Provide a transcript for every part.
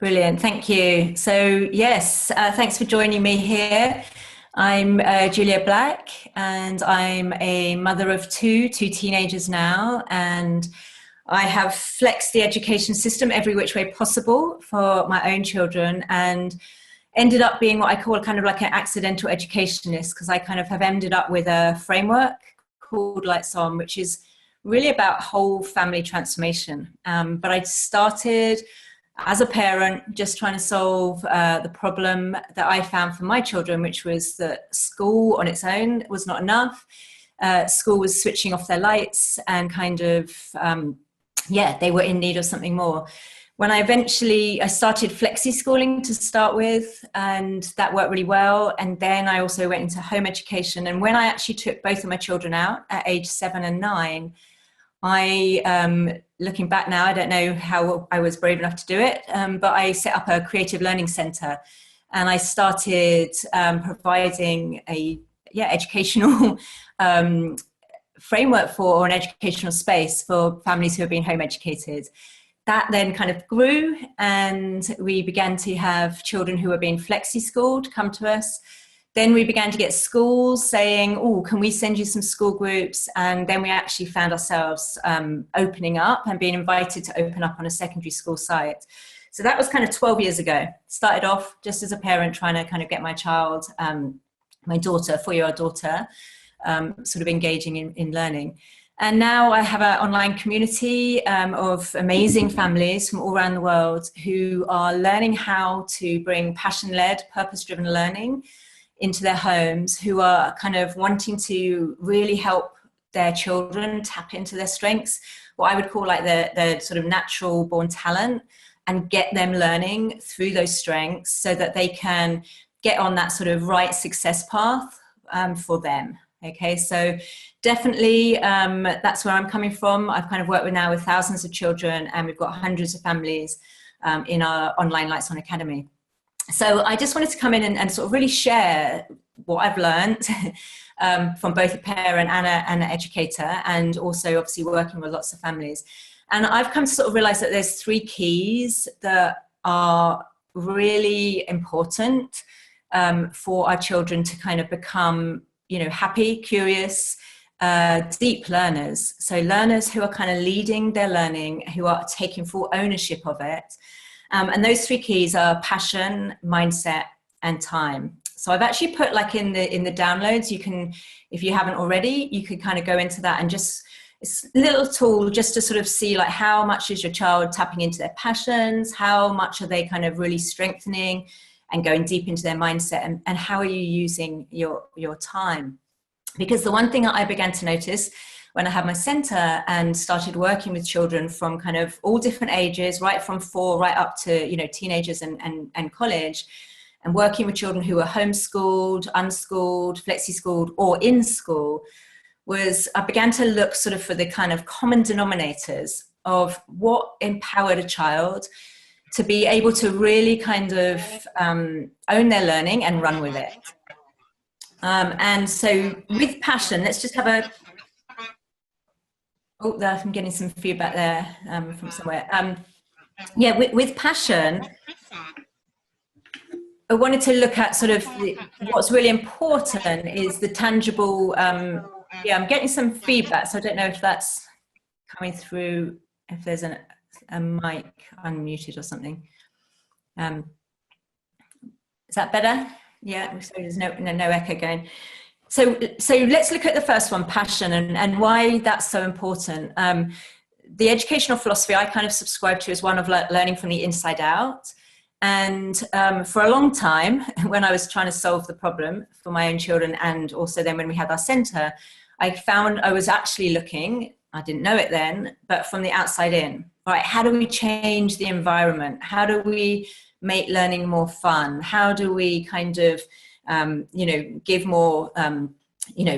Brilliant, thank you. So yes, thanks for joining me here. I'm Julia Black, and I'm a mother of two teenagers now, and I have flexed the education system every which way possible for my own children, and ended up being what I call kind of like an accidental educationist, because I kind of have ended up with a framework called Lights On, which is really about whole family transformation. But I started as a parent just trying to solve the problem that I found for my children, which was that school on its own was not enough. School was switching off their lights and kind of, they were in need of something more. When I started flexi schooling to start with, and that worked really well. And then I also went into home education. And when I actually took both of my children out at age 7 and 9, looking back now, I don't know how I was brave enough to do it, but I set up a creative learning center, and I started providing educational framework for an educational space for families who have been home educated. That then kind of grew, and we began to have children who were being flexi-schooled come to us. Then we began to get schools saying, oh, can we send you some school groups? And then we actually found ourselves opening up and being invited to open up on a secondary school site. So that was kind of 12 years ago. Started off just as a parent trying to kind of get my child, my daughter, 4-year-old daughter, sort of engaging in learning. And now I have an online community of amazing families from all around the world who are learning how to bring passion-led, purpose-driven learning into their homes, who are kind of wanting to really help their children tap into their strengths, what I would call like their sort of natural born talent, and get them learning through those strengths so that they can get on that sort of right success path for them. Okay, so definitely that's where I'm coming from. I've kind of worked with thousands of children, and we've got hundreds of families in our online Lights On Academy. So I just wanted to come in and sort of really share what I've learned from both a parent and an educator, and also obviously working with lots of families. And I've come to sort of realize that there's 3 keys that are really important for our children to kind of become, happy, curious, deep learners. So learners who are kind of leading their learning, who are taking full ownership of it. And those 3 keys are passion, mindset, and time. So I've actually put like in the downloads, you can, if you haven't already, you could kind of go into that and just, it's a little tool just to sort of see like how much is your child tapping into their passions, how much are they kind of really strengthening and going deep into their mindset, and how are you using your time? Because the one thing that I began to notice when I had my center and started working with children from kind of all different ages, right from 4 right up to, teenagers and college, and working with children who were homeschooled, unschooled, flexi-schooled, or in school, was I began to look sort of for the kind of common denominators of what empowered a child to be able to really kind of own their learning and run with it. And so with passion, let's just have a, oh, I'm getting some feedback there from somewhere. With passion, I wanted to look at sort of what's really important is the tangible, I'm getting some feedback, so I don't know if that's coming through, if there's a mic unmuted or something. Is that better? Yeah, so there's no echo going. So let's look at the first one, passion, and why that's so important. The educational philosophy I kind of subscribe to is one of learning from the inside out. And for a long time, when I was trying to solve the problem for my own children, and also then when we had our center, I found I was actually looking, I didn't know it then, but from the outside in. All right, how do we change the environment? How do we make learning more fun? How do we kind of, give more,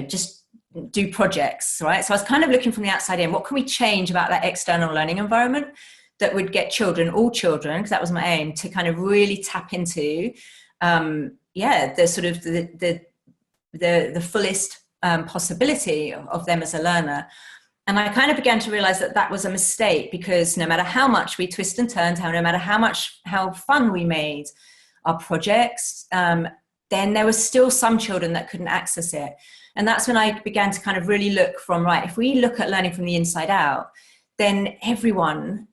just do projects, right? So I was kind of looking from the outside in. What can we change about that external learning environment that would get children, all children, because that was my aim, to kind of really tap into, the sort of the fullest possibility of them as a learner. And I kind of began to realize that that was a mistake, because no matter how much we twist and turned, no matter how fun we made our projects, then there was still some children that couldn't access it. And that's when I began to kind of really look from, right, if we look at learning from the inside out, then everyone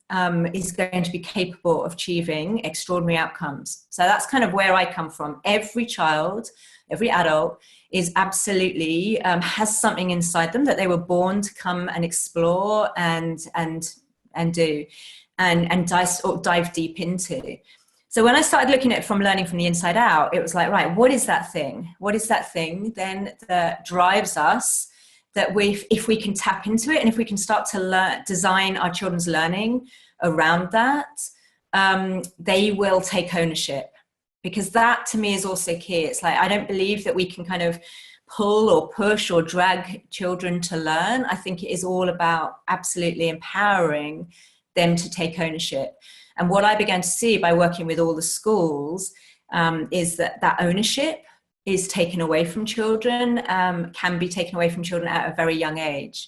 is going to be capable of achieving extraordinary outcomes. So that's kind of where I come from. Every child, every adult is absolutely has something inside them that they were born to come and explore and do and dive deep into. So when I started looking at it from learning from the inside out, it was like, right, what is that thing? What is that thing then that drives us, that if we can tap into it, and if we can start to design our children's learning around that, they will take ownership. Because that to me is also key. It's like, I don't believe that we can kind of pull or push or drag children to learn. I think it is all about absolutely empowering them to take ownership. And what I began to see by working with all the schools is that ownership is taken away from children, can be taken away from children at a very young age.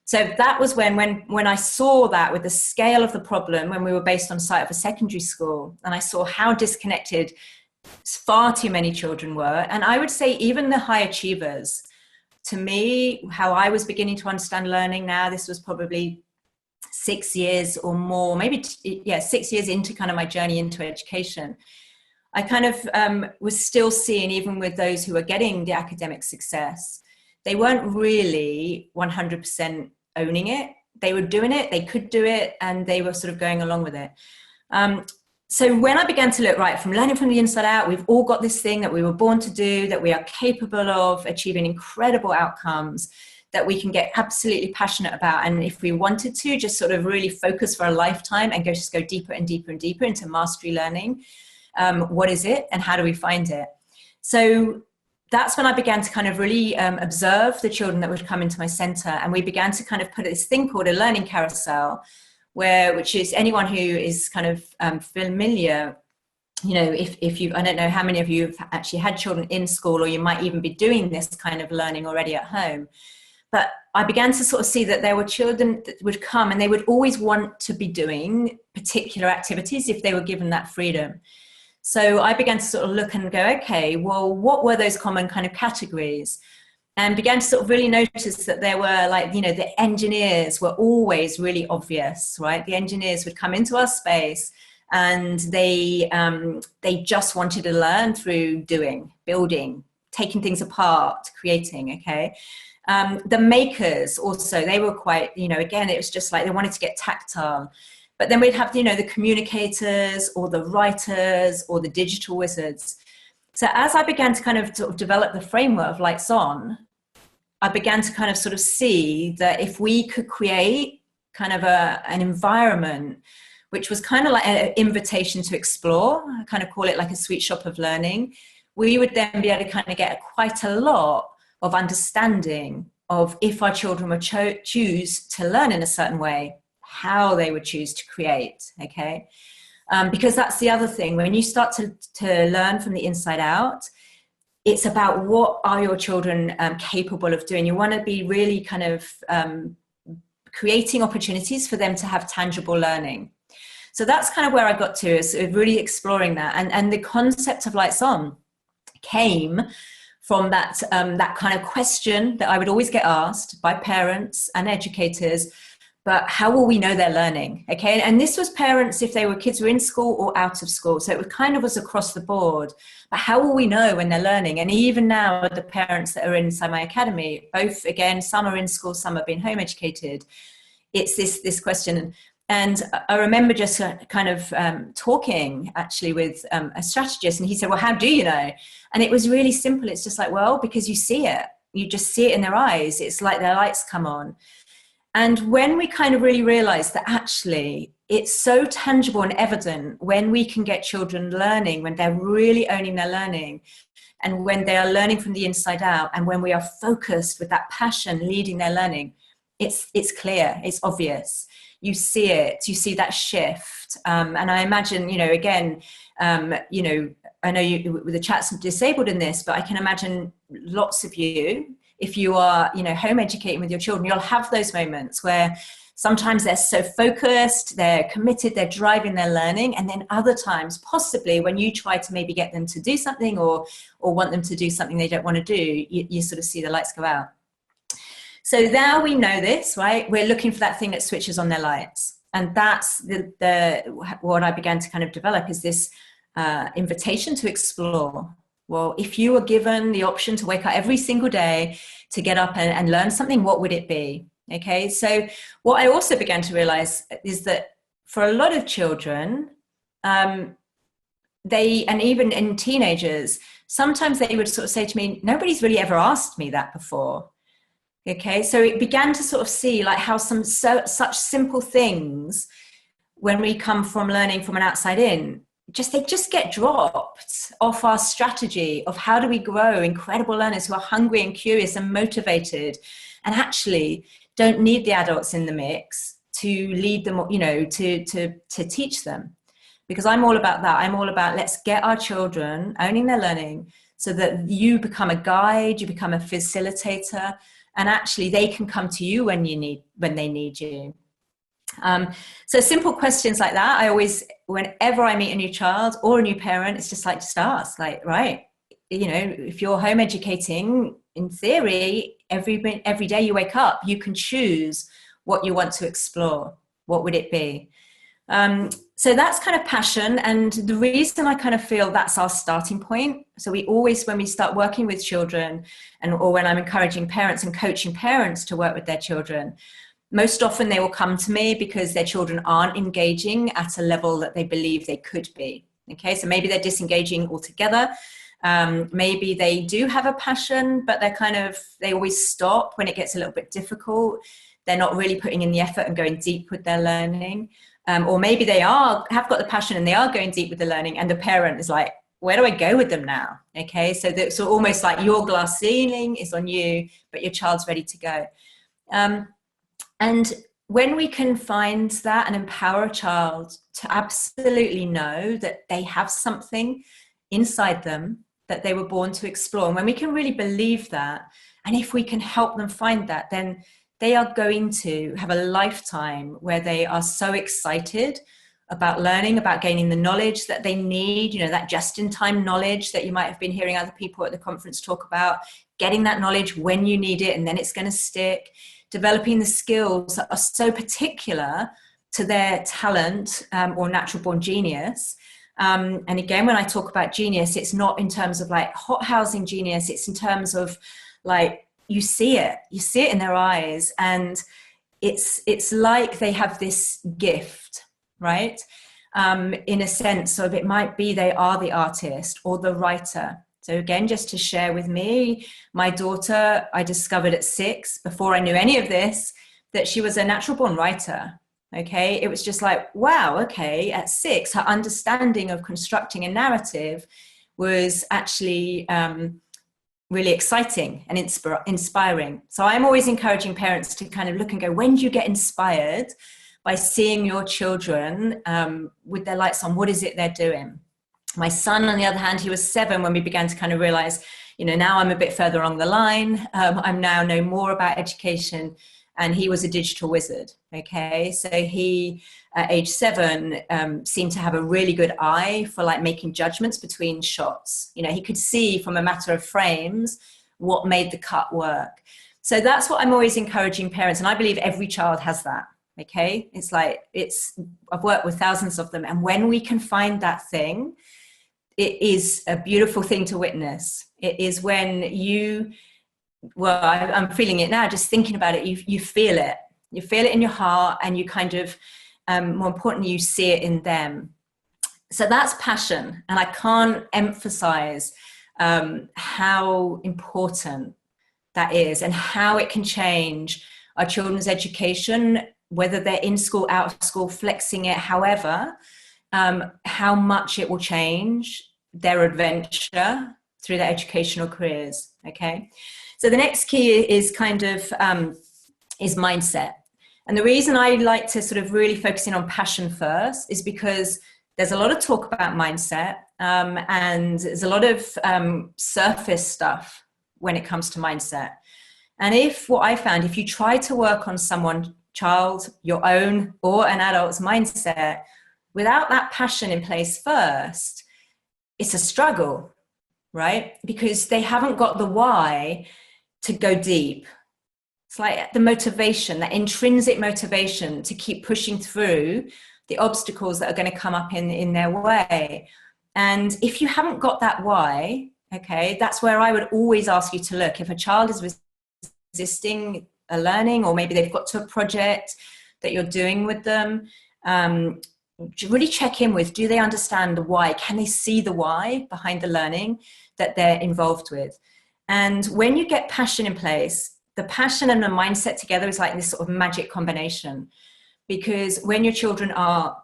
So that was when I saw that with the scale of the problem, when we were based on site of a secondary school, and I saw how disconnected far too many children were. And I would say even the high achievers, to me, how I was beginning to understand learning now, this was probably 6 years or more, maybe 6 years into kind of my journey into education. I kind of was still seeing, even with those who were getting the academic success, they weren't really 100% owning it. They were doing it, they could do it, and they were sort of going along with it. So when I began to look, right, from learning from the inside out, we've all got this thing that we were born to do, that we are capable of achieving incredible outcomes, that we can get absolutely passionate about. And if we wanted to, just sort of really focus for a lifetime and go deeper and deeper and deeper into mastery learning. What is it and how do we find it? So that's when I began to kind of really observe the children that would come into my center. And we began to kind of put this thing called a learning carousel, which is anyone who is kind of familiar, you know, if you, I don't know how many of you have actually had children in school, or you might even be doing this kind of learning already at home. But I began to sort of see that there were children that would come and they would always want to be doing particular activities if they were given that freedom. So I began to sort of look and go, okay, well, what were those common kind of categories? And began to sort of really notice that there were, like, you know, the engineers were always really obvious, right? The engineers would come into our space and they just wanted to learn through doing, building, taking things apart, creating, okay? The makers also, they were quite, you know, again, it was just like they wanted to get tactile. But then we'd have, you know, the communicators or the writers or the digital wizards. So as I began to kind of sort of develop the framework of Lights On, I began to kind of sort of see that if we could create kind of an environment which was kind of like an invitation to explore, I kind of call it like a sweet shop of learning, we would then be able to kind of get quite a lot of understanding of, if our children would choose to learn in a certain way, how they would choose to create, okay? Because that's the other thing, when you start to learn from the inside out, it's about what are your children capable of doing. You want to be really kind of creating opportunities for them to have tangible learning. So that's kind of where I got to, is really exploring that. And the concept of Lights On came from that kind of question that I would always get asked by parents and educators, but how will we know they're learning? Okay, and this was parents if they were kids who were in school or out of school. So it kind of was across the board. But how will we know when they're learning? And even now, the parents that are inside my academy, both, again, some are in school, some have been home educated. It's this question. And I remember just kind of talking actually with a strategist, and he said, well, how do you know? And it was really simple. It's just like, well, because you see it. You just see it in their eyes. It's like their lights come on. And when we kind of really realize that actually it's so tangible and evident when we can get children learning, when they're really owning their learning, and when they are learning from the inside out, and when we are focused with that passion leading their learning, it's clear, it's obvious. You see it, you see that shift. And I imagine, you know, again, you know, I know the chat's disabled in this, but I can imagine lots of you, if you are, home educating with your children, you'll have those moments where sometimes they're so focused, they're committed, they're driving their learning. And then other times, possibly when you try to maybe get them to do something or want them to do something they don't want to do, you sort of see the lights go out. So now we know this, right? We're looking for that thing that switches on their lights. And that's what I began to kind of develop is this invitation to explore. Well, if you were given the option to wake up every single day to get up and learn something, what would it be? Okay, so what I also began to realize is that for a lot of children, and even in teenagers, sometimes they would sort of say to me, nobody's really ever asked me that before. Okay, so it began to sort of see like how such simple things, when we come from learning from an outside in, they just get dropped off our strategy of how do we grow incredible learners who are hungry and curious and motivated, and actually don't need the adults in the mix to lead them, to teach them. Because I'm all about that. I'm all about let's get our children owning their learning so that you become a guide, you become a facilitator, and actually they can come to you when they need you. So simple questions like that, whenever I meet a new child or a new parent, it's just ask, like, right, if you're home educating, in theory, every day you wake up, you can choose what you want to explore. What would it be? So that's kind of passion. And the reason I kind of feel that's our starting point. So we always, when we start working with children or when I'm encouraging parents and coaching parents to work with their children, most often they will come to me because their children aren't engaging at a level that they believe they could be. Okay, so maybe they're disengaging altogether. Maybe they do have a passion, but they always stop when it gets a little bit difficult. They're not really putting in the effort and going deep with their learning. Or maybe they have got the passion and they are going deep with the learning, and the parent is like, where do I go with them now? Okay, so almost like your glass ceiling is on you, but your child's ready to go. And when we can find that and empower a child to absolutely know that they have something inside them that they were born to explore, and when we can really believe that, and if we can help them find that, then they are going to have a lifetime where they are so excited about learning, about gaining the knowledge that they need, that just-in-time knowledge that you might have been hearing other people at the conference talk about, getting that knowledge when you need it and then it's going to stick, developing the skills that are so particular to their talent or natural-born genius. And again, when I talk about genius, it's not in terms of like hothousing genius, it's in terms of like, you see it in their eyes, and it's like they have this gift, right? In a sense of it might be they are the artist or the writer. So again, just to share with me, my daughter, I discovered at 6, before I knew any of this, that she was a natural born writer. Okay, it was just like, wow, okay, at 6, her understanding of constructing a narrative was actually really exciting and inspiring. So I'm always encouraging parents to kind of look and go, when do you get inspired by seeing your children with their lights on? What is it they're doing? My son, on the other hand, he was 7 when we began to kind of realize, now I'm a bit further along the line. I'm now know more about education, and he was a digital wizard. Okay, so he, at age 7, seemed to have a really good eye for like making judgments between shots. He could see from a matter of frames what made the cut work. So that's what I'm always encouraging parents, and I believe every child has that. Okay, I've worked with thousands of them, and when we can find that thing, it is a beautiful thing to witness. It is when I'm feeling it now, just thinking about it, you feel it. You feel it in your heart, and you kind of, more importantly, you see it in them. So that's passion. And I can't emphasize how important that is and how it can change our children's education, whether they're in school, out of school, flexing it, however, how much it will change their adventure through their educational careers. Okay. So the next key is kind of, is mindset. And the reason I like to sort of really focus in on passion first is because there's a lot of talk about mindset, and there's a lot of surface stuff when it comes to mindset. And what I found, if you try to work on someone, child, your own or an adult's mindset, without that passion in place first, it's a struggle, right? Because they haven't got the why to go deep. It's like the motivation, that intrinsic motivation to keep pushing through the obstacles that are going to come up in their way. And if you haven't got that why, okay, that's where I would always ask you to look. If a child is resisting a learning, or maybe they've got to a project that you're doing with them, really check in with, do they understand the why? Can they see the why behind the learning that they're involved with? And when you get passion in place, the passion and the mindset together is like this sort of magic combination. Because when your children are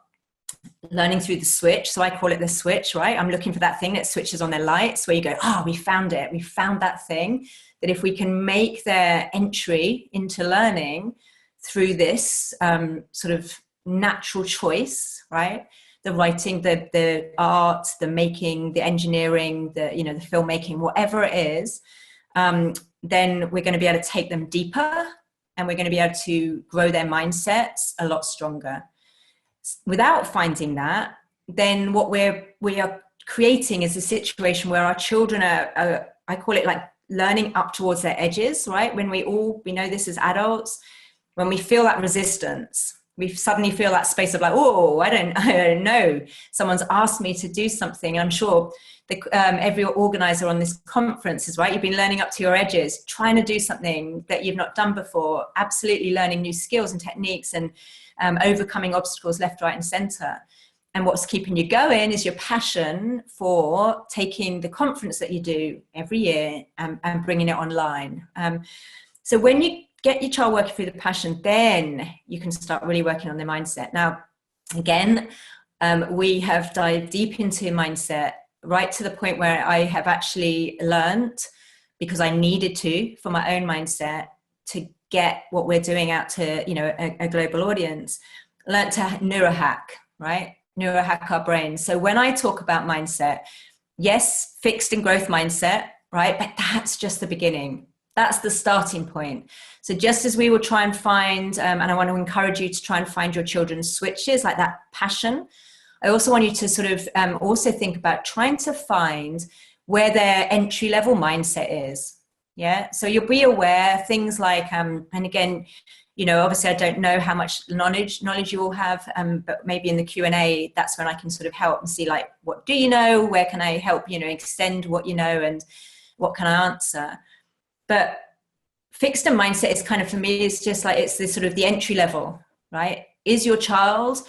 learning through the switch, so I call it the switch, right? I'm looking for that thing that switches on their lights, where you go, we found it. We found that thing. That if we can make their entry into learning through this sort of natural choice, right? The writing, the art, the making, the engineering, the filmmaking, whatever it is, then we're going to be able to take them deeper, and we're going to be able to grow their mindsets a lot stronger. Without finding that, then what we are creating is a situation where our children are, I call it like learning up towards their edges, right? When we know this as adults, when we feel that resistance, we suddenly feel that space of like, I don't know. Someone's asked me to do something. And I'm sure every organizer on this conference is right. You've been learning up to your edges, trying to do something that you've not done before, absolutely learning new skills and techniques, and overcoming obstacles left, right, and center. And what's keeping you going is your passion for taking the conference that you do every year and bringing it online. So when you get your child working through the passion, then you can start really working on their mindset. Now, again, we have dived deep into mindset, right to the point where I have actually learned, because I needed to for my own mindset, to get what we're doing out to a global audience, learned to neurohack, right? Neurohack our brains. So when I talk about mindset, yes, fixed and growth mindset, right? But that's just the beginning. That's the starting point. So just as we will try and find, and I want to encourage you to try and find your children's switches, like that passion, I also want you to sort of also think about trying to find where their entry level mindset is. Yeah. So you'll be aware things like, and again, obviously I don't know how much knowledge you all have, but maybe in the Q&A, that's when I can sort of help and see like, what do you know? Where can I help, extend what you know, and what can I answer? But fixed and mindset is kind of, for me, it's just like, it's this sort of the entry level, right? Is your child,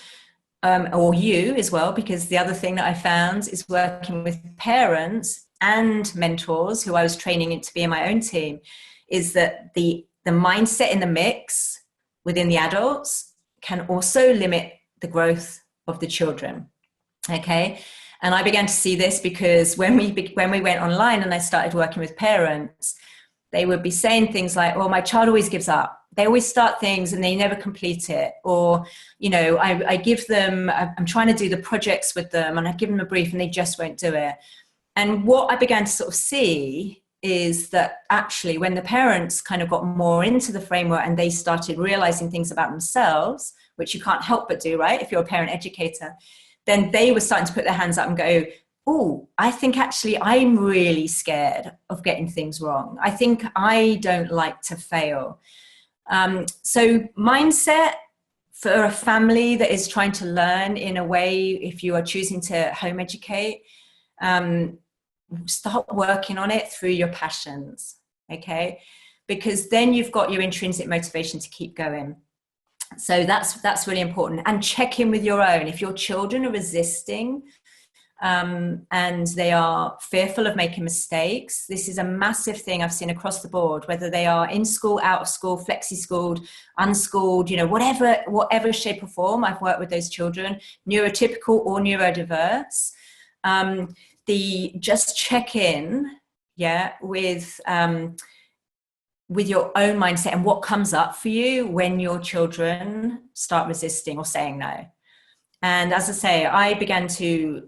or you as well, because the other thing that I found is working with parents and mentors who I was training to be in my own team, is that the mindset in the mix within the adults can also limit the growth of the children. Okay. And I began to see this because when we went online and I started working with parents, they would be saying things like, my child always gives up. They always start things and they never complete it. Or, I give them, I'm trying to do the projects with them and I give them a brief and they just won't do it. And what I began to sort of see is that actually when the parents kind of got more into the framework and they started realizing things about themselves, which you can't help but do, right? If you're a parent educator, then they were starting to put their hands up and go, I think actually I'm really scared of getting things wrong. I think I don't like to fail. So mindset for a family that is trying to learn in a way, if you are choosing to home educate, start working on it through your passions, okay? Because then you've got your intrinsic motivation to keep going. So that's really important. And check in with your own. If your children are resisting, and they are fearful of making mistakes, this is a massive thing I've seen across the board, whether they are in school, out of school, flexi-schooled, unschooled, whatever shape or form. I've worked with those children, neurotypical or neurodiverse. Just check in, with your own mindset and what comes up for you when your children start resisting or saying no. And as I say, I began to,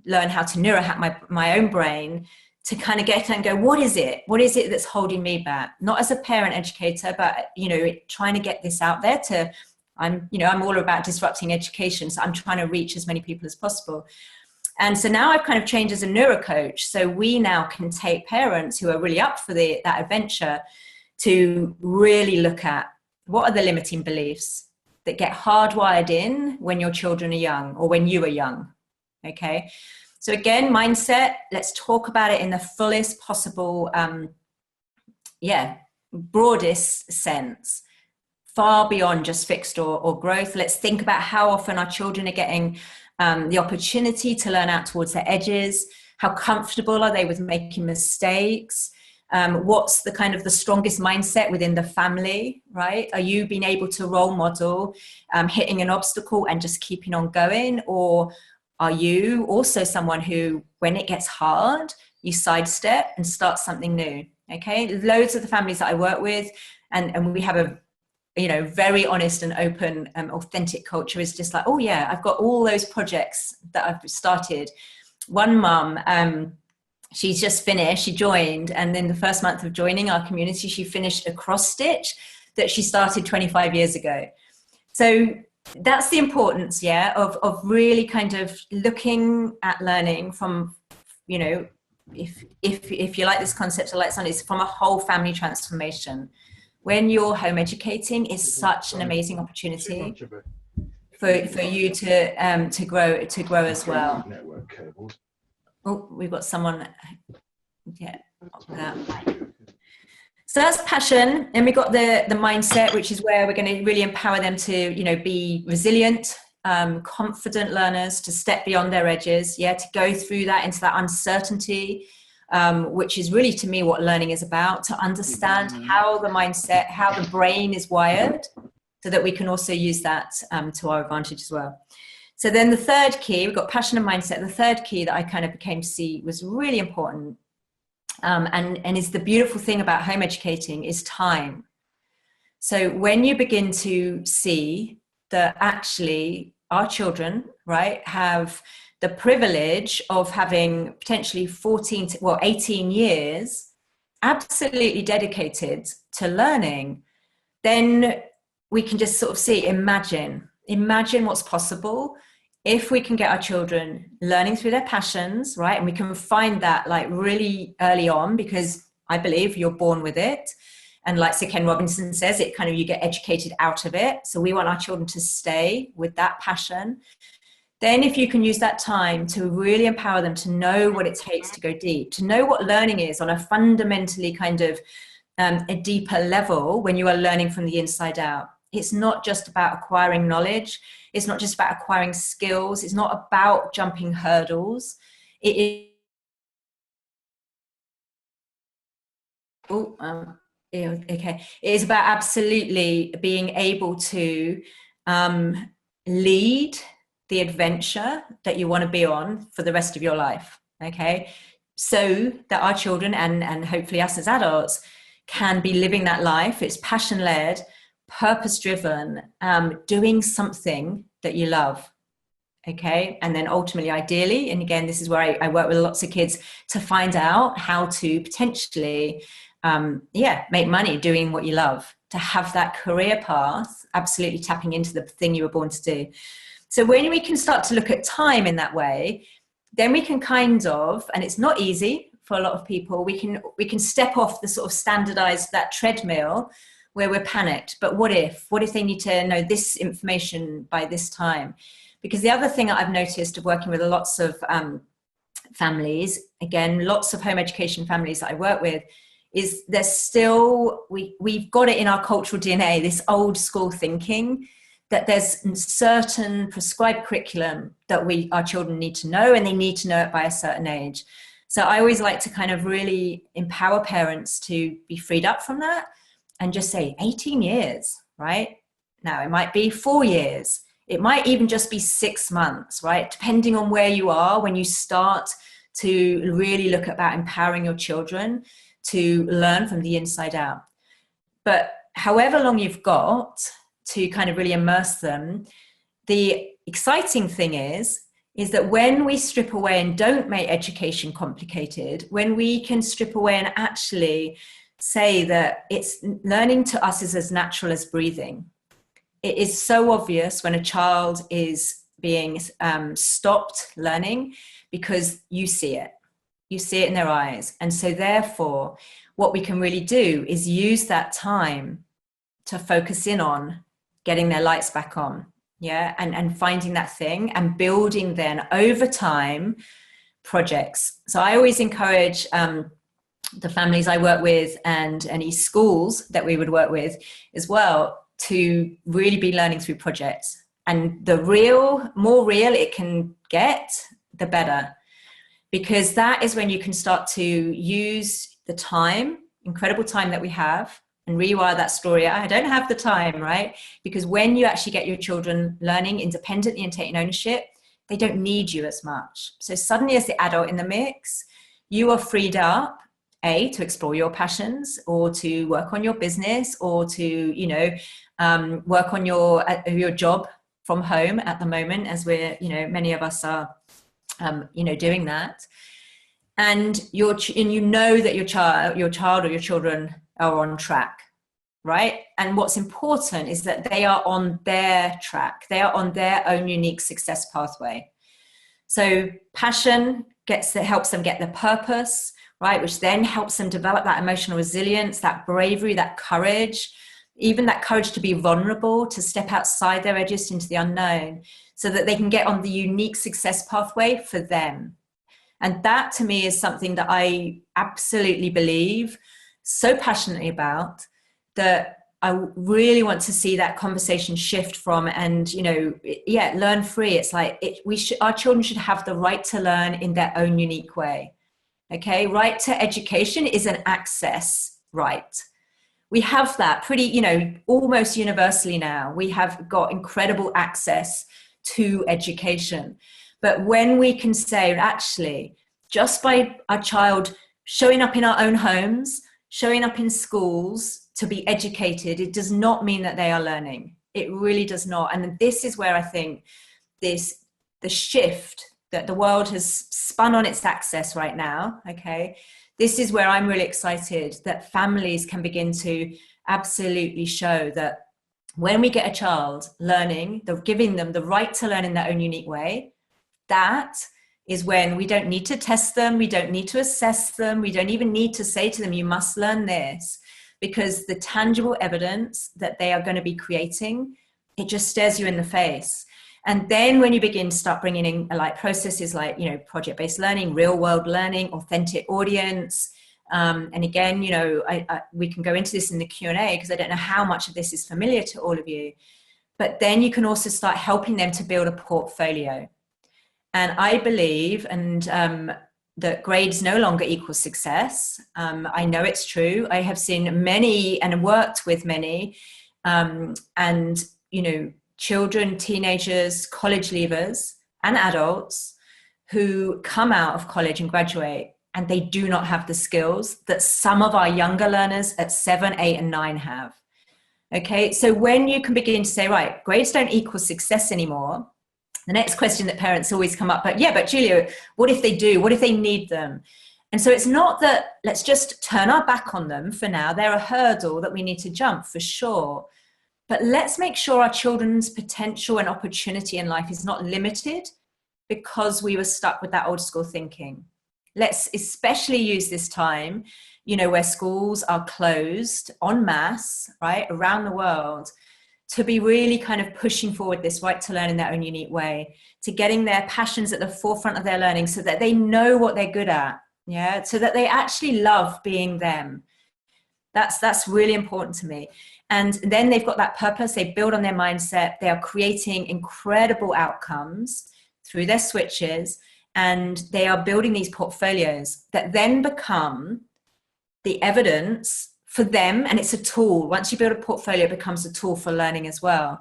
learn how to neurohack my own brain to kind of get and go, what is it? What is it that's holding me back? Not as a parent educator, but, you know, trying to get this out there to, I'm all about disrupting education. So I'm trying to reach as many people as possible. And so now I've kind of changed as a neurocoach. So we now can take parents who are really up for that adventure to really look at what are the limiting beliefs that get hardwired in when your children are young or when you are young. Okay. So again, mindset, let's talk about it in the fullest possible, broadest sense, far beyond just fixed or growth. Let's think about how often our children are getting the opportunity to learn out towards their edges. How comfortable are they with making mistakes? What's the kind of the strongest mindset within the family, right? Are you being able to role model hitting an obstacle and just keeping on going? Or are you also someone who, when it gets hard, you sidestep and start something new? Okay, loads of the families that I work with, and we have a very honest and open, authentic culture, is just like, oh yeah, I've got all those projects that I've started. One mum, she's just finished, she joined, and in the first month of joining our community, she finished a cross stitch that she started 25 years ago. So that's the importance, of really kind of looking at learning from, if you like this concept or like something, it's from a whole family transformation. When you're home educating, is such an amazing opportunity for you to grow as well. Oh, we've got someone. Yeah. So that's passion, and we've got the mindset, which is where we're going to really empower them to, be resilient, confident learners, to step beyond their edges, to go through that into that uncertainty, which is really, to me, what learning is about, to understand how the mindset, how the brain is wired, so that we can also use that to our advantage as well. So then the third key, we've got passion and mindset. The third key that I kind of came to see was really important, and is the beautiful thing about home educating, is time. So when you begin to see that actually our children, right, have the privilege of having potentially 18 years absolutely dedicated to learning, then we can just sort of see, imagine what's possible if we can get our children learning through their passions, right? And we can find that like really early on, because I believe you're born with it. And like Sir Ken Robinson says, it kind of, you get educated out of it. So we want our children to stay with that passion. Then if you can use that time to really empower them to know what it takes to go deep, to know what learning is on a fundamentally kind of a deeper level, when you are learning from the inside out. It's not just about acquiring knowledge. It's not just about acquiring skills. It's not about jumping hurdles. It is... It is about absolutely being able to lead the adventure that you want to be on for the rest of your life, okay? So that our children and hopefully us as adults can be living that life. It's passion-led, purpose-driven, doing something that you love, okay? And then ultimately, ideally, and again, this is where I work with lots of kids to find out how to potentially, make money doing what you love, to have that career path, absolutely tapping into the thing you were born to do. So when we can start to look at time in that way, then we can kind of, and it's not easy for a lot of people, we can step off the sort of standardized, that treadmill where we're panicked. But what if they need to know this information by this time? Because the other thing that I've noticed of working with lots of families, again, lots of home education families that I work with, is there's still, we've got it in our cultural DNA, this old school thinking, that there's certain prescribed curriculum that our children need to know, and they need to know it by a certain age. So I always like to kind of really empower parents to be freed up from that and just say 18 years, right? Now it might be 4 years. It might even just be 6 months, right? Depending on where you are when you start to really look about empowering your children to learn from the inside out. But however long you've got to kind of really immerse them, the exciting thing is is that when we strip away and don't make education complicated, when we can strip away and actually say that it's learning to us is as natural as breathing. It is so obvious when a child is being stopped learning because you see it. You see it in their eyes. And so therefore, what we can really do is use that time to focus in on getting their lights back on. Yeah, and finding that thing and building then over time projects. So I always encourage the families I work with and any schools that we would work with as well to really be learning through projects. And the more real it can get, the better. Because that is when you can start to use the time, incredible time that we have, and rewire that story. I don't have the time, right? Because when you actually get your children learning independently and taking ownership, they don't need you as much. So suddenly as the adult in the mix, you are freed up, to explore your passions or to work on your business or to, work on your job from home at the moment, as we're, many of us are, doing that. And you know that your child or your children are on track, right? And what's important is that they are on their track. They are on their own unique success pathway. So passion helps them get their purpose, right? Which then helps them develop that emotional resilience, that bravery, that courage, even that courage to be vulnerable, to step outside their edges into the unknown, so that they can get on the unique success pathway for them. And that to me is something that I absolutely believe so passionately about, that I really want to see that conversation shift from, and, learn free. It's like our children should have the right to learn in their own unique way. Okay. Right to education is an access right. We have that pretty, almost universally now. We have got incredible access to education. But when we can say, actually, just by our child showing up in our own homes, showing up in schools to be educated, it does not mean that they are learning. It really does not. And this is where I think the shift that the world has spun on its axis right now, okay, this is where I'm really excited that families can begin to absolutely show that when we get a child learning, giving them the right to learn in their own unique way, that is when we don't need to test them, we don't need to assess them, we don't even need to say to them, you must learn this, because the tangible evidence that they are going to be creating, it just stares you in the face. And then when you begin to start bringing in like processes like, project-based learning, real-world learning, authentic audience, and again, we can go into this in the Q&A because I don't know how much of this is familiar to all of you, but then you can also start helping them to build a portfolio. And I believe that grades no longer equal success. I know it's true. I have seen many and worked with many, children, teenagers, college leavers, and adults who come out of college and graduate, and they do not have the skills that some of our younger learners at 7, 8, and 9 have. Okay, so when you can begin to say, right, grades don't equal success anymore, the next question that parents always come up, but Julia, what if they do? What if they need them? And so it's not that let's just turn our back on them for now. They're a hurdle that we need to jump for sure. But let's make sure our children's potential and opportunity in life is not limited because we were stuck with that old school thinking. Let's especially use this time, where schools are closed en masse, right, around the world, to be really kind of pushing forward this right to learn in their own unique way, to getting their passions at the forefront of their learning so that they know what they're good at, yeah, so that they actually love being them. That's really important to me. And then they've got that purpose, they build on their mindset, they are creating incredible outcomes through their switches, and they are building these portfolios that then become the evidence for them, and it's a tool. Once you build a portfolio, it becomes a tool for learning as well.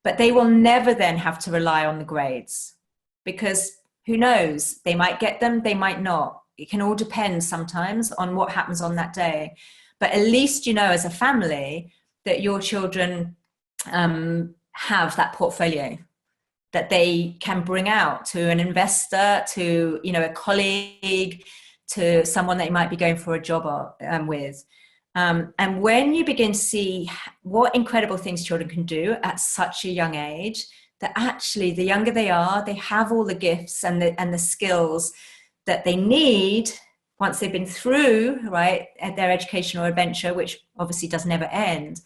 But they will never then have to rely on the grades, because who knows, they might get them, they might not. It can all depend sometimes on what happens on that day. But at least as a family that your children have that portfolio, that they can bring out to an investor, to, you know, a colleague, to someone they might be going for a job with. And when you begin to see what incredible things children can do at such a young age, that actually the younger they are, they have all the gifts and the skills that they need once they've been through, right, their educational adventure, which obviously does never end.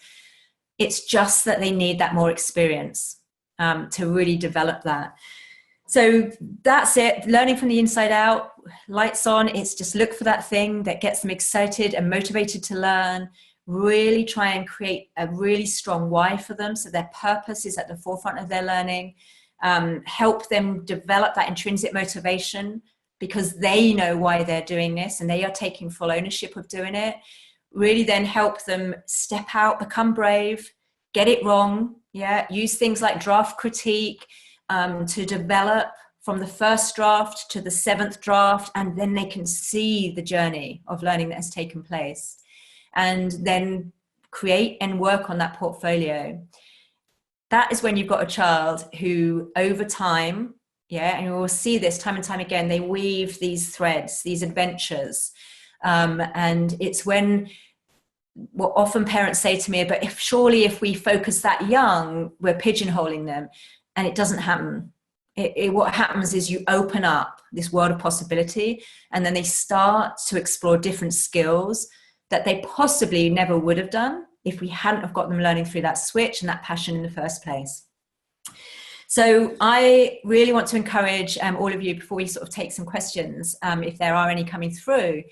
It's just that they need that more experience to really develop that. So that's it. Learning from the inside out, lights on. It's just look for that thing that gets them excited and motivated to learn. Really try and create a really strong why for them, so their purpose is at the forefront of their learning. Help them develop that intrinsic motivation because they know why they're doing this and they are taking full ownership of doing it. Really then help them step out, become brave, get it wrong. Yeah, use things like draft critique to develop from the first draft to the 7th draft, and then they can see the journey of learning that has taken place, and then create and work on that portfolio. That is when you've got a child who over time, and you will see this time and time again, they weave these threads, these adventures. And it's when what often parents say to me, but surely if we focus that young, we're pigeonholing them. And it doesn't happen. What happens is you open up this world of possibility, and then they start to explore different skills that they possibly never would have done if we hadn't have got them learning through that switch and that passion in the first place. So I really want to encourage all of you, before we sort of take some questions, if there are any coming through,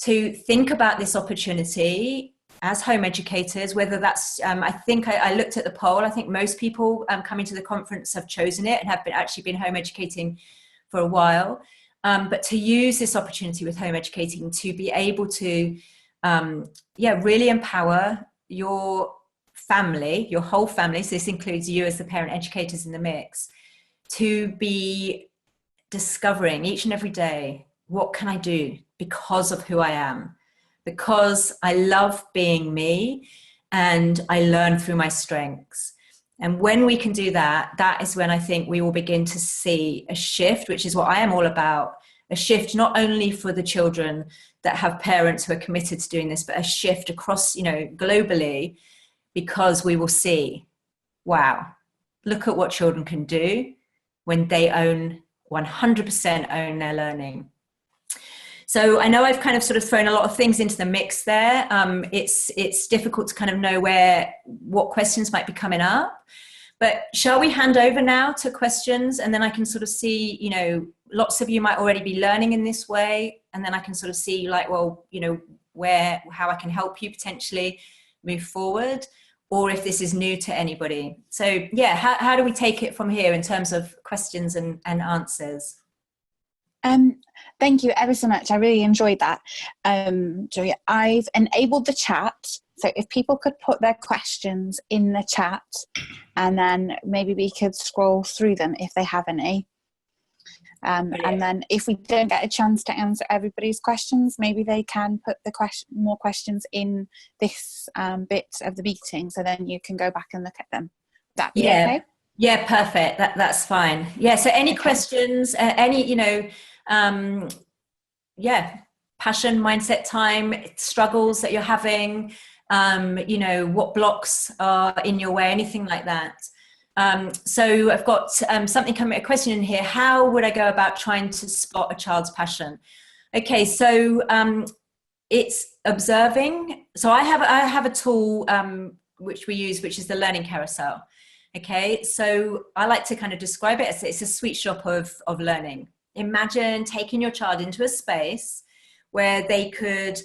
to think about this opportunity as home educators, whether that's, I think I looked at the poll, I think most people coming to the conference have chosen it and have actually been home educating for a while. But to use this opportunity with home educating to be able to, really empower your family, your whole family, so this includes you as the parent educators in the mix, to be discovering each and every day, what can I do because of who I am? Because I love being me and I learn through my strengths. And when we can do that, that is when I think we will begin to see a shift, which is what I am all about, a shift not only for the children that have parents who are committed to doing this, but a shift across, globally, because we will see, wow, look at what children can do when they 100% own their learning. So I know I've kind of sort of thrown a lot of things into the mix there. It's difficult to kind of know what questions might be coming up. But shall we hand over now to questions, and then I can sort of see, lots of you might already be learning in this way, and then I can sort of see like, well, how I can help you potentially move forward, or if this is new to anybody. So yeah, how do we take it from here in terms of questions and answers? Thank you ever so much. I really enjoyed that. Julia, I've enabled the chat. So if people could put their questions in the chat, and then maybe we could scroll through them if they have any. And then if we don't get a chance to answer everybody's questions, maybe they can put more questions in this bit of the meeting, so then you can go back and look at them. Would that be okay? Yeah, perfect. That's fine. Yeah, so any questions, passion, mindset time, struggles that you're having, what blocks are in your way, anything like that. So I've got a question in here. How would I go about trying to spot a child's passion? Okay, so it's observing. So I have a tool which we use, which is the learning carousel. Okay, so I like to kind of describe it as it's a sweet shop of learning. Imagine taking your child into a space where they could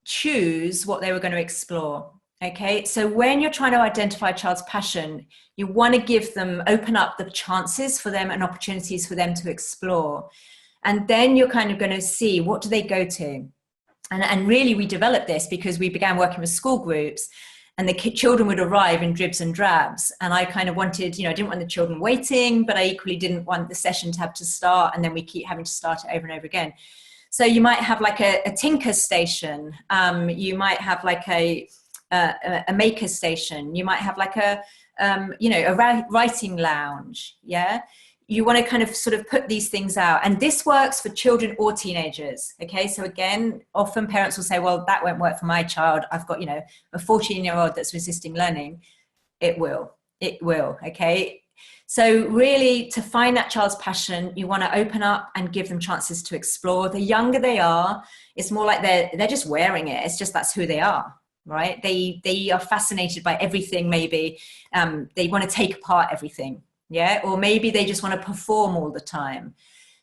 choose what they were going to explore. Okay, so when you're trying to identify a child's passion, you want to open up the chances for them and opportunities for them to explore. And then you're kind of going to see, what do they go to? And really we developed this because we began working with school groups, and the children would arrive in dribs and drabs. And I kind of wanted, I didn't want the children waiting, but I equally didn't want the session to have to start, and then we keep having to start it over and over again. So you might have like a tinker station. You might have like a a maker station. You might have like a writing lounge. Yeah. You want to kind of sort of put these things out, and this works for children or teenagers. Okay. So again, often parents will say, well, that won't work for my child. I've got, a 14-year-old that's resisting learning. It will. Okay. So really, to find that child's passion, you want to open up and give them chances to explore. The younger they are, it's more like they're just wearing it. It's just that's who they are, right? They are fascinated by everything. Maybe they want to take apart everything, yeah, or maybe they just want to perform all the time.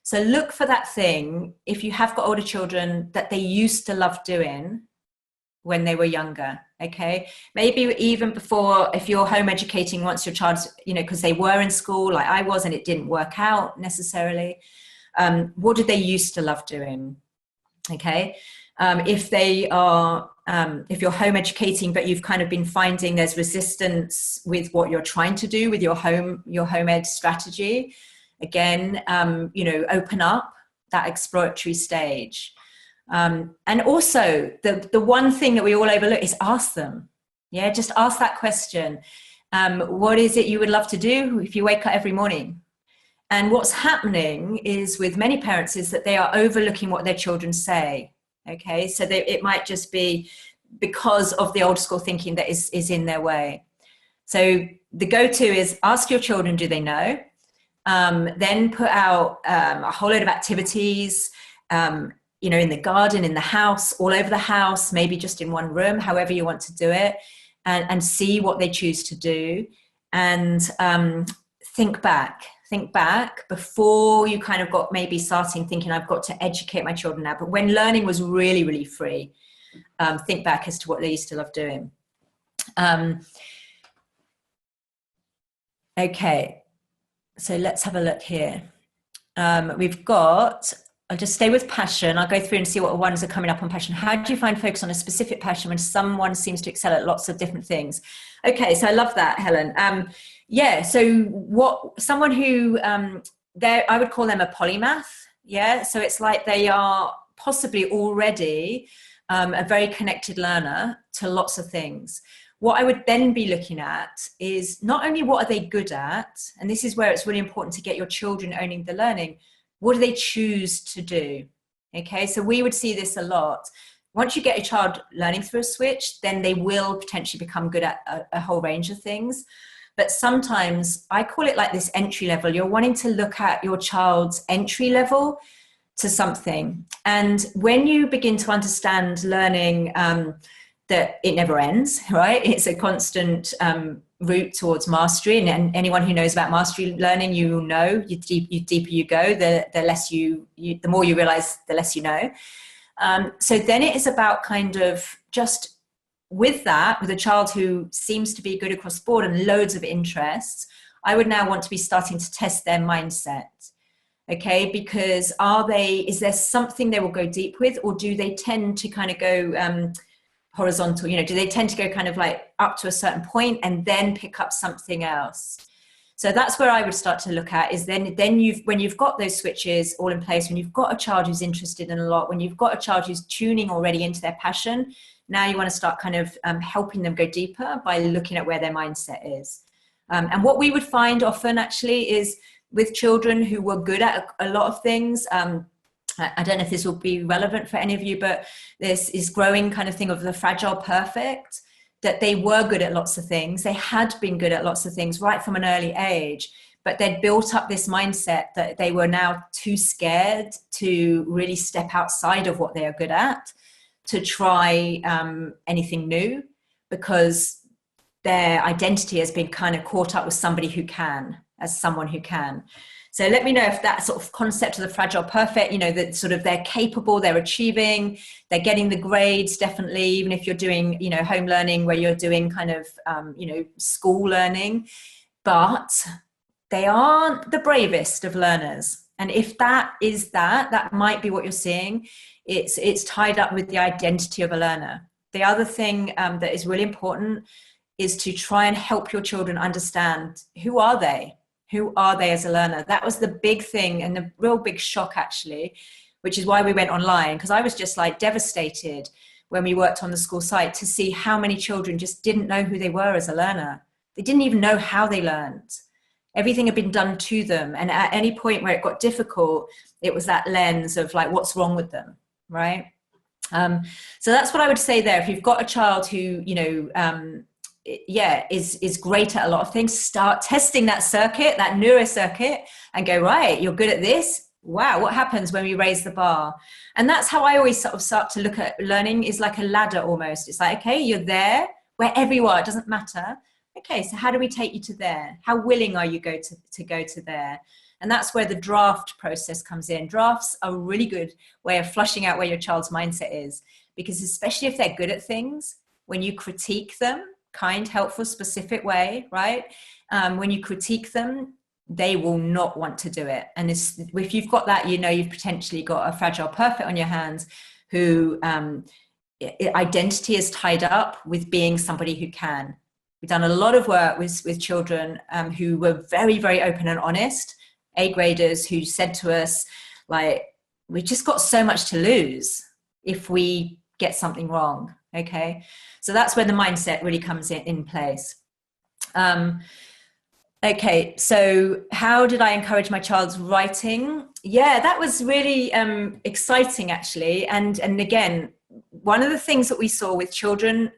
So look for that thing, if you have got older children, that they used to love doing when they were younger. Okay, maybe even before, if you're home educating once your child's, because they were in school like I was and it didn't work out necessarily, what did they used to love doing? Okay, if they are if you're home educating but you've kind of been finding there's resistance with what you're trying to do with your home ed strategy, again, open up that exploratory stage. And also the one thing that we all overlook is ask them. Yeah, just ask that question. What is it you would love to do if you wake up every morning? And what's happening is with many parents is that they are overlooking what their children say. Okay, so it might just be because of the old school thinking that is in their way. So the go-to is ask your children, do they know? Then put out a whole load of activities, in the garden, in the house, all over the house, maybe just in one room, however you want to do it, and see what they choose to do. And think back before you kind of got maybe starting thinking, I've got to educate my children now. But when learning was really, really free, think back as to what they used to love doing. Okay, so let's have a look here. We've got, I'll just stay with passion. I'll go through and see what ones are coming up on passion. How do you find focus on a specific passion when someone seems to excel at lots of different things? Okay, so I love that, Helen. So someone who, I would call them a polymath. Yeah, so it's like they are possibly already a very connected learner to lots of things. What I would then be looking at is not only what are they good at, and this is where it's really important to get your children owning the learning, what do they choose to do? Okay, so we would see this a lot. Once you get a child learning through a switch, then they will potentially become good at a whole range of things. But sometimes I call it like this entry level. You're wanting to look at your child's entry level to something. And when you begin to understand learning, that it never ends, right? It's a constant route towards mastery. And anyone who knows about mastery learning, you know, the deeper you go, the less the more you realize, the less you know. So then it is about kind of just with a child who seems to be good across the board and loads of interests, I would now want to be starting to test their mindset. Okay, because is there something they will go deep with, or do they tend to kind of go horizontal? Do they tend to go kind of like up to a certain point and then pick up something else? So that's where I would start to look at is then when you've got those switches all in place, when you've got a child who's interested in a lot, when you've got a child who's tuning already into their passion, now you want to start kind of helping them go deeper by looking at where their mindset is. And what we would find often actually is with children who were good at a lot of things, I don't know if this will be relevant for any of you, but this is growing kind of thing of the fragile perfect, that they were good at lots of things. They had been good at lots of things right from an early age, but they'd built up this mindset that they were now too scared to really step outside of what they are good at, to try anything new, because their identity has been kind of caught up with somebody who can, as someone who can. So let me know if that sort of concept of the fragile perfect, that sort of they're capable, they're achieving, they're getting the grades, definitely, even if you're doing, home learning where you're doing kind of, school learning, but they aren't the bravest of learners. And if that is that might be what you're seeing. It's tied up with the identity of a learner. The other thing that is really important is to try and help your children understand, who are they? Who are they as a learner? That was the big thing and the real big shock, actually, which is why we went online, because I was just like devastated when we worked on the school site, to see how many children just didn't know who they were as a learner. They didn't even know how they learned. Everything had been done to them. And at any point where it got difficult, it was that lens of like, what's wrong with them, right? So that's what I would say there. If you've got a child who, you know, is great at a lot of things, start testing that circuit, that neurocircuit, and go, right, you're good at this. Wow, what happens when we raise the bar? And that's how I always sort of start to look at learning, is like a ladder almost. It's like, okay, you're there, wherever you are, it doesn't matter. Okay, so how do we take you to there? How willing are you to go to there? And that's where the draft process comes in. Drafts are a really good way of flushing out where your child's mindset is, because especially if they're good at things, when you critique them, kind, helpful, specific way, right? When you critique them, they will not want to do it. And if you've got that, you know, you've potentially got a fragile perfect on your hands who identity is tied up with being somebody who can. We've done a lot of work with children who were very, very open and honest, A graders who said to us, like, we've just got so much to lose if we get something wrong, okay? So that's where the mindset really comes in place. Okay, so how did I encourage my child's writing? Yeah, that was really exciting, actually. And again, one of the things that we saw with children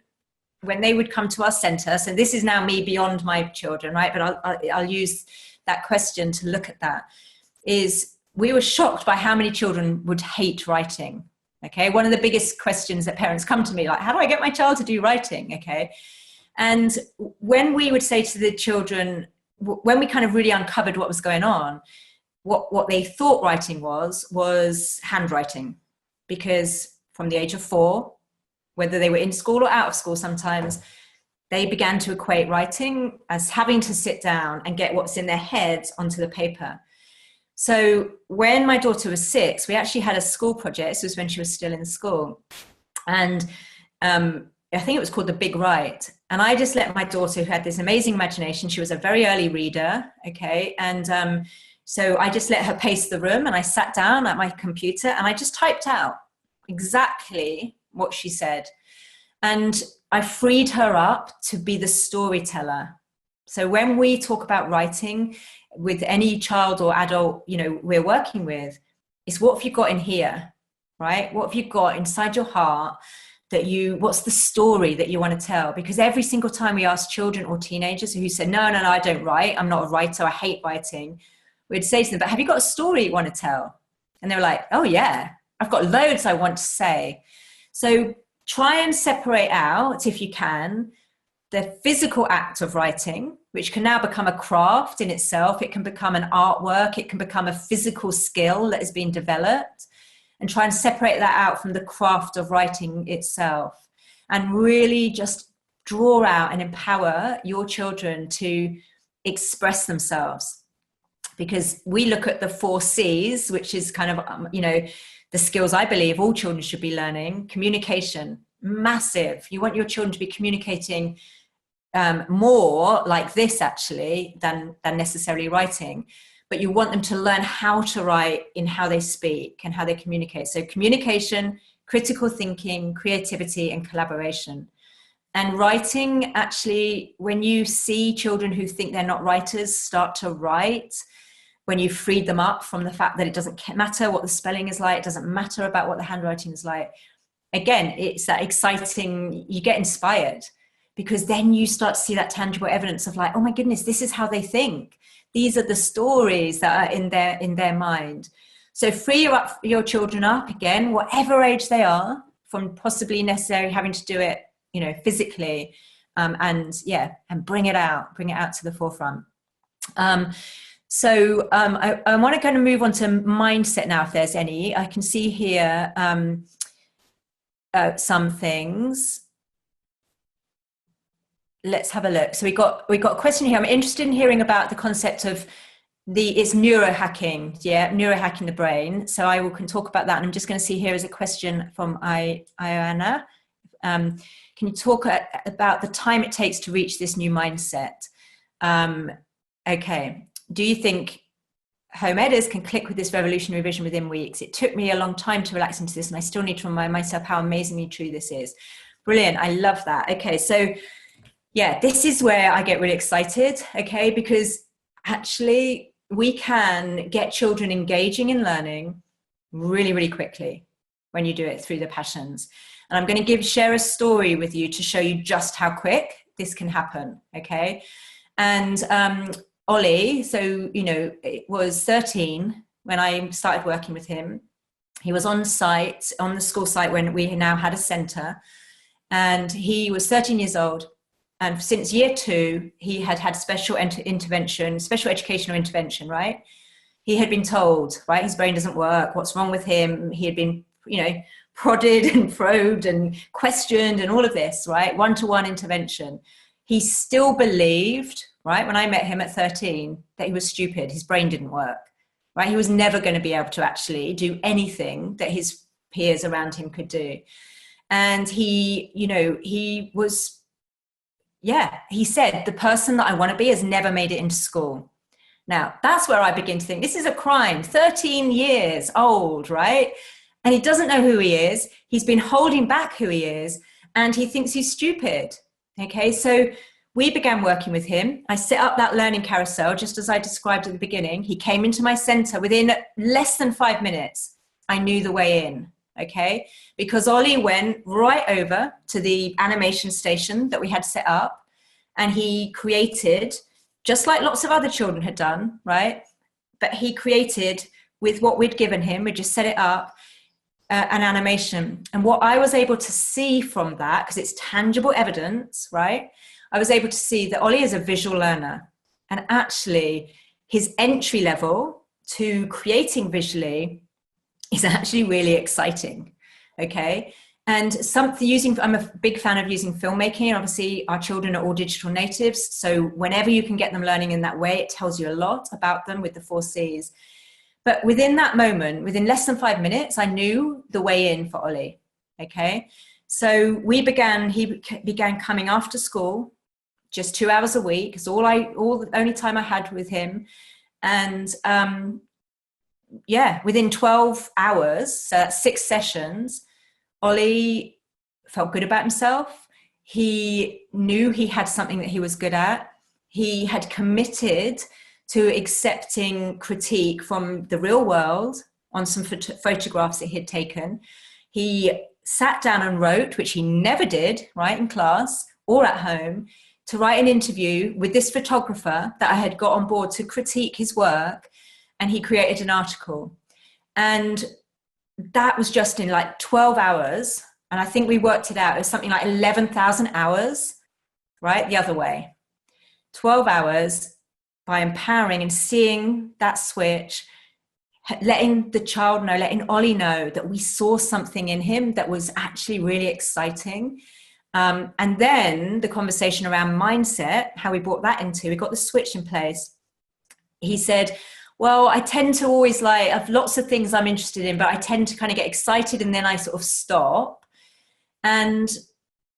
when they would come to our centre, so this is now me beyond my children, right? But I'll use that question to look at that, is we were shocked by how many children would hate writing, okay? One of the biggest questions that parents come to me, like, how do I get my child to do writing, okay? And when we would say to the children, when we kind of really uncovered what was going on, what they thought writing was handwriting. Because from the age of 4, whether they were in school or out of school sometimes, they began to equate writing as having to sit down and get what's in their heads onto the paper. So when my daughter was 6, we actually had a school project. This was when she was still in school. And I think it was called The Big Write. And I just let my daughter, who had this amazing imagination, she was a very early reader, okay? And so I just let her pace the room, and I sat down at my computer and I just typed out exactly what she said. And I freed her up to be the storyteller. So when we talk about writing with any child or adult, you know, we're working with, it's what have you got in here, right? What have you got inside your heart what's the story that you want to tell? Because every single time we ask children or teenagers who say, no, I don't write, I'm not a writer, I hate writing, we'd say to them, but have you got a story you want to tell? And they're like, oh yeah, I've got loads I want to say. So try and separate out, if you can, the physical act of writing, which can now become a craft in itself. It can become an artwork. It can become a physical skill that is being developed, and try and separate that out from the craft of writing itself, and really just draw out and empower your children to express themselves. Because we look at the 4 C's, which is kind of, you know, the skills I believe all children should be learning. Communication, massive. You want your children to be communicating more like this, actually, than necessarily writing. But you want them to learn how to write in how they speak and how they communicate. So communication, critical thinking, creativity, and collaboration. And writing, actually, when you see children who think they're not writers start to write, when you freed them up from the fact that it doesn't matter what the spelling is like, it doesn't matter about what the handwriting is like, again, it's that exciting, you get inspired, because then you start to see that tangible evidence of like, oh my goodness, this is how they think. These are the stories that are in their mind. So free your children up, again, whatever age they are, from possibly necessarily having to do it, you know, physically, and bring it out to the forefront. So I want to kind of move on to mindset now, if there's any. I can see here some things. Let's have a look. So we got a question here. I'm interested in hearing about the concept of it's neurohacking, neurohacking the brain. So can talk about that. And I'm just going to see here is a question from Ayana. Can you talk about the time it takes to reach this new mindset? Okay. Do you think home editors can click with this revolutionary vision within weeks. It took me a long time to relax into this, and I still need to remind myself how amazingly true this is. Brilliant. I love that. Okay, so yeah, this is where I get really excited, okay, because actually we can get children engaging in learning really, really quickly when you do it through the passions. And I'm going to share a story with you to show you just how quick this can happen, okay? And Ollie, so, you know, it was 13 when I started working with him. He was on site, on the school site when we now had a centre, and he was 13 years old. And since year 2, he had special intervention, special educational intervention, right? He had been told, right, his brain doesn't work, what's wrong with him? He had been, you know, prodded and probed and questioned and all of this, right? One-to-one intervention. He still believed, right, when I met him at 13, that he was stupid, his brain didn't work, right? He was never going to be able to actually do anything that his peers around him could do. And he, you know, he was, he said, the person that I want to be has never made it into school. Now, that's where I begin to think, this is a crime, 13 years old, right? And he doesn't know who he is. He's been holding back who he is, and he thinks he's stupid. Okay, so we began working with him. I set up that learning carousel, just as I described at the beginning. He came into my center within less than 5 minutes. I knew the way in, okay? Because Ollie went right over to the animation station that we had set up, and he created, just like lots of other children had done, right? But he created, with what we'd given him, we just set it up, an animation. And what I was able to see from that, because it's tangible evidence, right? I was able to see that Ollie is a visual learner. And actually, his entry level to creating visually is actually really exciting, okay? And I'm a big fan of using filmmaking. And obviously, our children are all digital natives. So whenever you can get them learning in that way, it tells you a lot about them with the 4 Cs. But within that moment, within less than 5 minutes, I knew the way in for Ollie, okay? So he began coming after school, just 2 hours a week. It's the only time I had with him. And within 12 hours, so that's 6 sessions, Ollie felt good about himself. He knew he had something that he was good at. He had committed to accepting critique from the real world on some photographs that he had taken. He sat down and wrote, which he never did, right, in class or at home, to write an interview with this photographer that I had got on board to critique his work, and he created an article. And that was just in like 12 hours, and I think we worked it out, it was something like 11,000 hours, right, the other way. 12 hours, by empowering and seeing that switch, letting the child know, letting Ollie know that we saw something in him that was actually really exciting. And then the conversation around mindset, how we brought that into, we got the switch in place. He said, well, I tend to always I have lots of things I'm interested in, but I tend to kind of get excited and then I sort of stop. And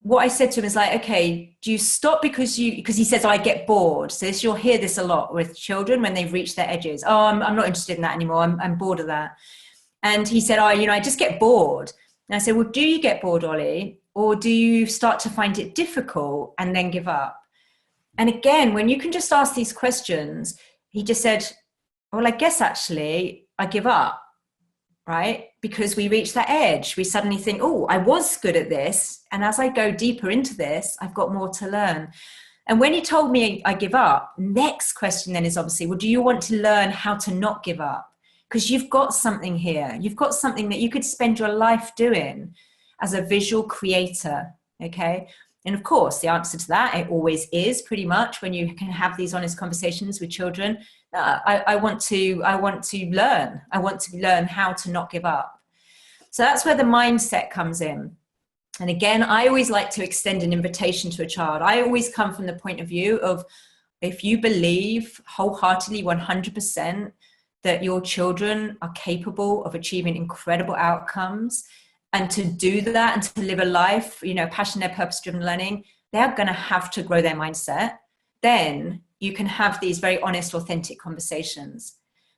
what I said to him is like, okay, do you stop because he says, I get bored. So you'll hear this a lot with children when they've reached their edges. Oh, I'm not interested in that anymore. I'm bored of that. And he said, I just get bored. And I said, well, do you get bored, Ollie? Or do you start to find it difficult and then give up? And again, when you can just ask these questions, he just said, well, I guess actually I give up. Right? Because we reach that edge, we suddenly think, oh, I was good at this. And as I go deeper into this, I've got more to learn. And when he told me I give up, next question then is obviously, well, do you want to learn how to not give up? Because you've got something here. You've got something that you could spend your life doing as a visual creator. Okay. And of course, the answer to that, it always is pretty much when you can have these honest conversations with children. I want to learn. I want to learn how to not give up. So that's where the mindset comes in. And again, I always like to extend an invitation to a child. I always come from the point of view of, if you believe wholeheartedly 100% that your children are capable of achieving incredible outcomes, and to do that and to live a life, passionate, purpose-driven learning, they're going to have to grow their mindset. Then you can have these very honest, authentic conversations.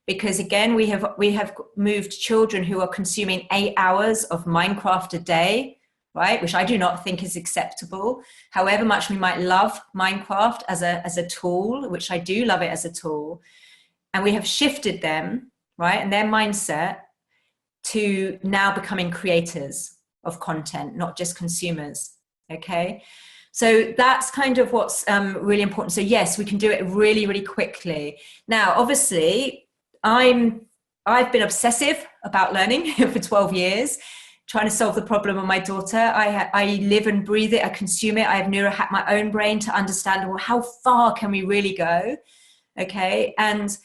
because again, we have moved children who are consuming 8 hours of Minecraft a day, right? Which I do not think is acceptable. However much we might love Minecraft as a tool, which I do love it as a tool, and we have shifted them, right, and their mindset to now becoming creators of content, not just consumers. Okay, so that's kind of what's really important. So yes, we can do it really, really quickly. Now, obviously, I've been obsessive about learning for 12 years, trying to solve the problem of my daughter. I live and breathe it. I consume it. I have neurohacked my own brain to understand, well, how far can we really go? Okay, and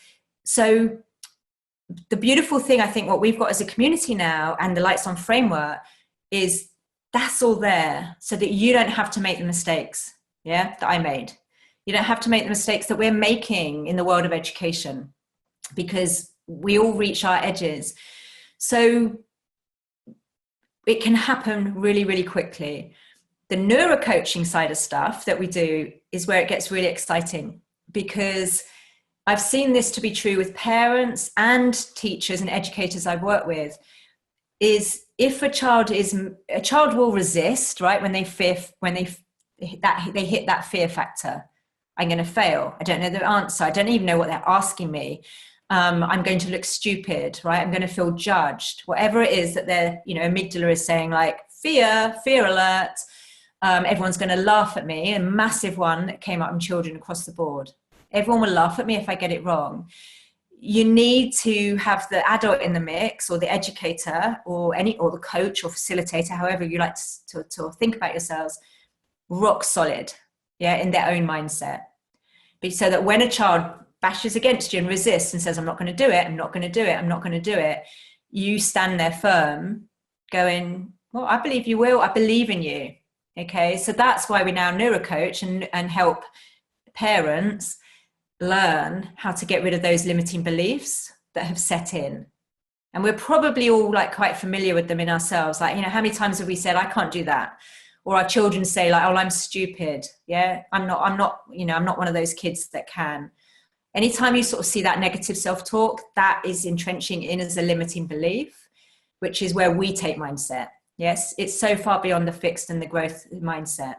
so the beautiful thing, I think, what we've got as a community now and the Lights On framework is that's all there so that you don't have to make the mistakes, yeah, that I made. You don't have to make the mistakes that we're making in the world of education, because we all reach our edges. So it can happen really, really quickly. The neurocoaching side of stuff that we do is where it gets really exciting, because I've seen this to be true with parents and teachers and educators I've worked with, is if a child will resist, right, when they hit that fear factor. I'm going to fail. I don't know the answer. I don't even know what they're asking me. I'm going to look stupid, right? I'm going to feel judged. Whatever it is that their, amygdala is saying, like fear alert. Everyone's going to laugh at me. A massive one that came up in children across the board. Everyone will laugh at me if I get it wrong. You need to have the adult in the mix, or the educator, or the coach or facilitator, however you like to think about yourselves, rock solid, yeah, in their own mindset. So that when a child bashes against you and resists and says, I'm not going to do it, I'm not going to do it, I'm not going to do it, you stand there firm going, well, I believe you will, I believe in you. Okay, so that's why we now neurocoach and help parents learn how to get rid of those limiting beliefs that have set in. And we're probably all like quite familiar with them in ourselves. Like, how many times have we said, I can't do that? Or our children say like, oh, I'm stupid. Yeah, I'm not one of those kids that can. Anytime you sort of see that negative self-talk, that is entrenching in as a limiting belief, which is where we take mindset. Yes, it's so far beyond the fixed and the growth mindset.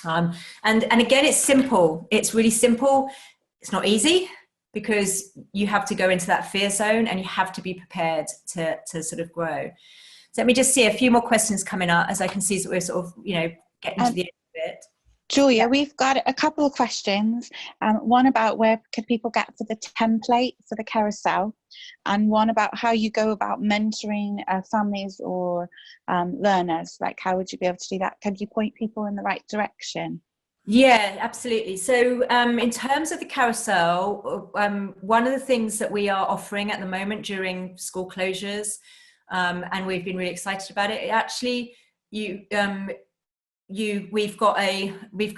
And again, it's simple. It's really simple. It's not easy, because you have to go into that fear zone and you have to be prepared to sort of grow. So let me just see a few more questions coming up, as I can see that we're sort of, getting to the end of it. Julia, we've got a couple of questions. One about where could people get for the template for the carousel, and one about how you go about mentoring families or learners. Like, how would you be able to do that? Could you point people in the right direction? Yeah, absolutely. So in terms of the carousel, one of the things that we are offering at the moment during school closures, and we've been really excited about it, actually, we've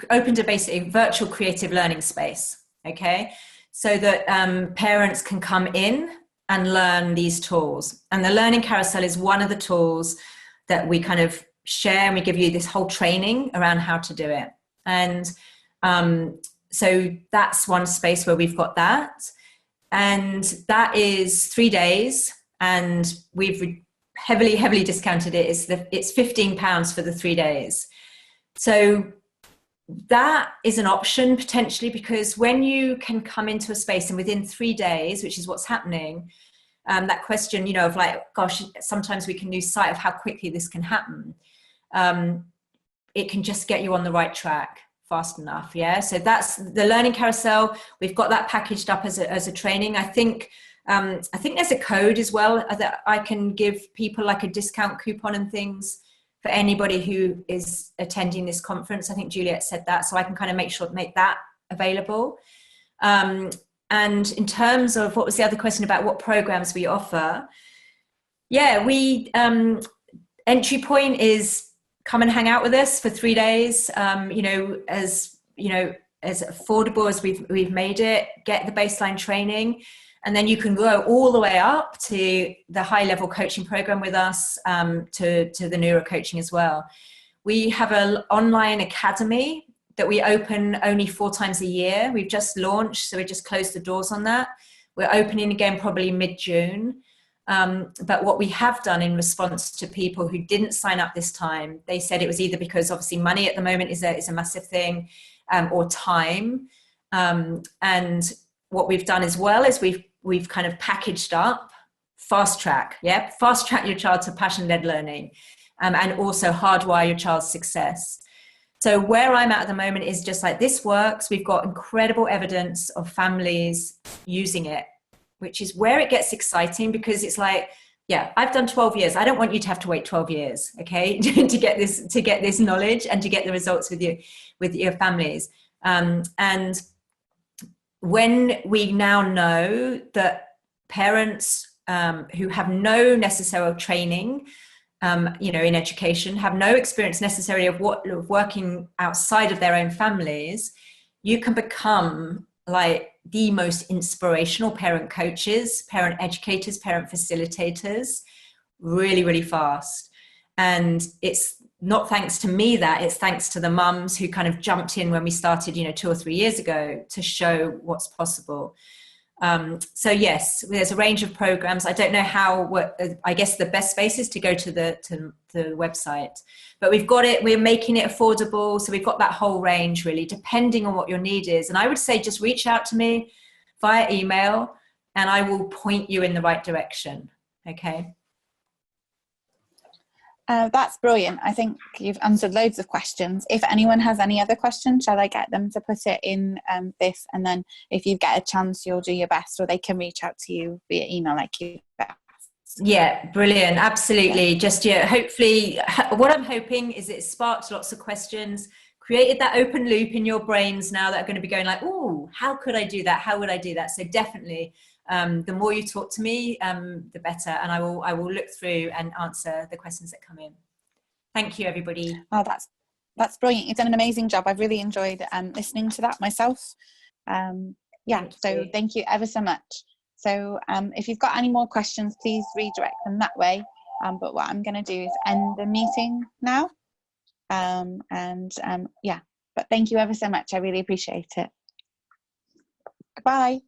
opened a basically virtual creative learning space, okay, so that parents can come in and learn these tools. And the Learning Carousel is one of the tools that we kind of share, and we give you this whole training around how to do it. And so that's one space where we've got that, and that is 3 days, and we've heavily discounted it. It's £15 for the 3 days. So that is an option potentially, because when you can come into a space and within 3 days, which is what's happening, that question, of like, gosh, sometimes we can lose sight of how quickly this can happen. It can just get you on the right track fast enough. Yeah. So that's the Learning Carousel. We've got that packaged up as a training. I think there's a code as well that I can give people, like a discount coupon and things for anybody who is attending this conference. I think Juliet said that, so I can kind of make that available. And in terms of what was the other question about what programs we offer? Yeah, we entry point is come and hang out with us for 3 days. As affordable as we've made it. Get the baseline training, and then you can go all the way up to the high level coaching program with us, to the neuro coaching as well. We have an online academy that we open only 4 times a year. We've just launched, so we just closed the doors on that. We're opening again probably mid-June. But what we have done in response to people who didn't sign up this time, they said it was either because obviously money at the moment is a massive thing, or time. And what we've done as well is we've kind of packaged up fast track your child to passion-led learning, and also hardwire your child's success. So where I'm at the moment is just like, this works. We've got incredible evidence of families using it, which is where it gets exciting, because it's like, yeah, I've done 12 years. I don't want you to have to wait 12 years, okay, to get this knowledge and to get the results with your families. And when we now know that parents who have no necessary training, in education, have no experience necessarily of working outside of their own families, you can become like the most inspirational parent coaches, parent educators, parent facilitators really, really fast. And it's not thanks to me it's thanks to the mums who kind of jumped in when we started, 2 or 3 years ago, to show what's possible. So yes, there's a range of programs. I don't know I guess the best space is to go to the website, but we've got it, we're making it affordable. So we've got that whole range really, depending on what your need is. And I would say just reach out to me via email and I will point you in the right direction. Okay. That's brilliant. I think you've answered loads of questions. If anyone has any other questions, shall I get them to put it in this? And then if you get a chance, you'll do your best, or they can reach out to you via email like you best. Yeah, brilliant. Absolutely. Yeah. Hopefully, what I'm hoping is it sparked lots of questions, created that open loop in your brains now that are going to be going like, oh, how could I do that? How would I do that? So definitely, the more you talk to me, the better. And I will look through and answer the questions that come in. Thank you, everybody. Oh, that's brilliant. You've done an amazing job. I've really enjoyed listening to that myself. Thank you ever so much. So if you've got any more questions, please redirect them that way. But what I'm going to do is end the meeting now. But thank you ever so much. I really appreciate it. Goodbye.